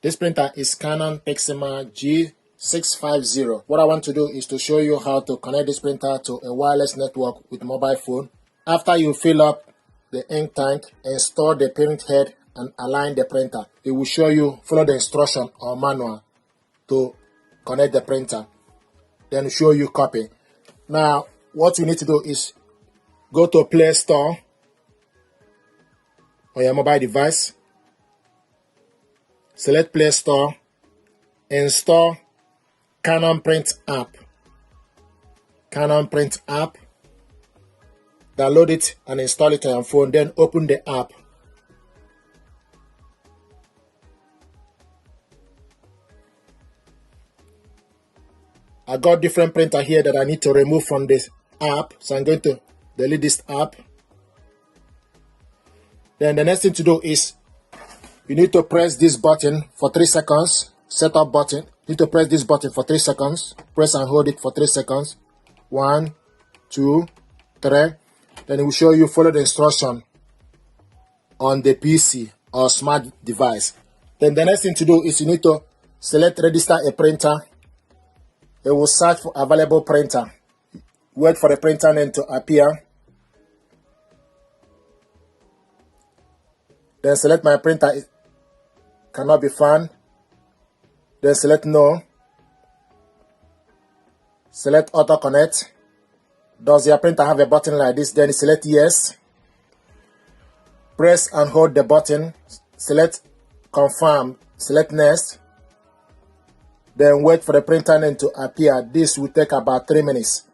This printer is Canon PIXMA G650. What I want to do is to show you how to connect this printer to a wireless network with mobile phone. After you fill up the ink tank, install the print head and align the printer. It will show you, follow the instruction or manual to connect the printer. Then show you copy. Now, what you need to do is go to Play Store on your mobile device. Select Play Store, install Canon Print app. Canon Print app. Download it and install it on your phone. Then open the app. I got different printer here that I need to remove from this app. So I'm going to delete this app. Then the next thing to do is you need to press this button for 3 seconds. Setup button. You need to press this button for 3 seconds. Press and hold it for 3 seconds. 1, 2, 3. Then it will show you follow the instruction on the PC or smart device. Then the next thing to do is you need to select register a printer. It will search for available printer. Wait for the printer name to appear. Then select my printer cannot be found. Then select no. Select auto connect. Does your printer have a button like this? Then select yes. Press and hold the button. Select confirm. Select next. Then wait for the printer name to appear. This will take about 3 minutes.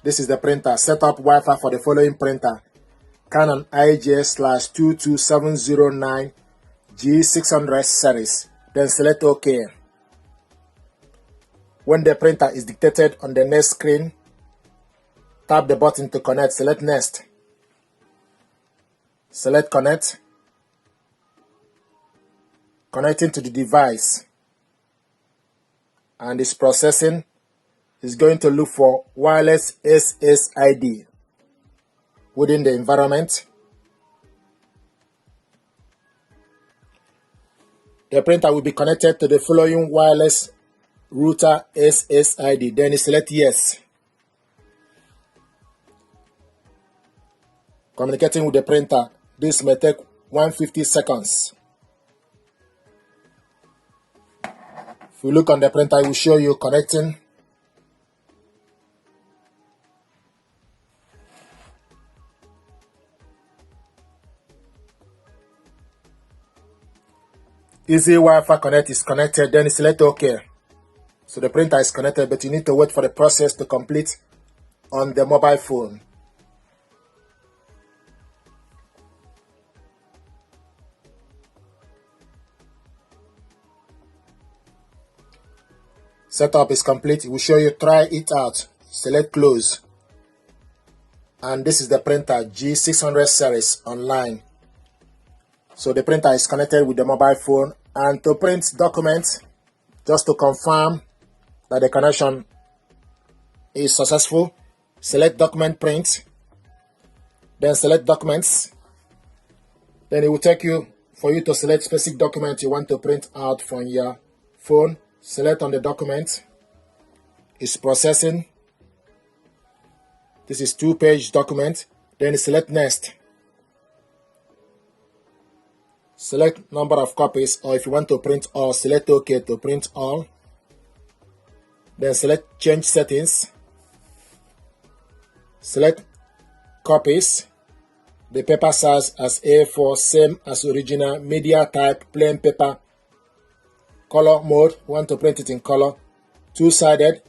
This is the printer. Set up Wi-Fi for the following printer. Canon IJ/22709 G600 series. Then select OK. When the printer is dictated on the next screen, tap the button to connect. Select next. Select connect. Connecting to the device. And it's processing. Is going to look for wireless SSID within the environment. The printer will be connected to the following wireless router SSID. Then you select yes. Communicating with the printer. This may take 150 seconds. If you look on the printer, it will show you connecting. Easy Wi-Fi connect is connected, then select OK. So the printer is connected, but you need to wait for the process to complete on the mobile phone. Setup is complete. It will show you try it out. Select close. And this is the printer G600 series online. So the printer is connected with the mobile phone, and to print documents, just to confirm that the connection is successful, select document print, then select documents. Then it will take you for you to select specific document you want to print out from your phone. Select on the document. It's processing. This is 2-page document. Then select next. Select number of copies, or if you want to print all, select OK to print all. Then select change settings. Select copies. The paper size as A4, same as original. Media type, plain paper. Color mode, want to print it in color. 2-sided.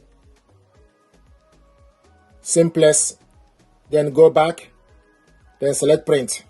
Simplest. Then go back. Then select print.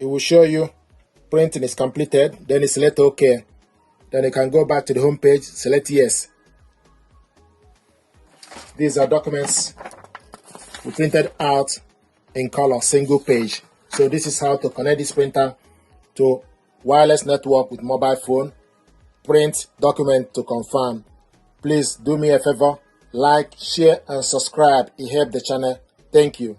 it will show you printing is completed. Then you select OK. Then you can go back to the home page, select yes. These are documents we printed out in color, single page. So this is how to connect this printer to wireless network with mobile phone. Print document to confirm. Please do me a favor, like, share and subscribe. It helps the channel. Thank you.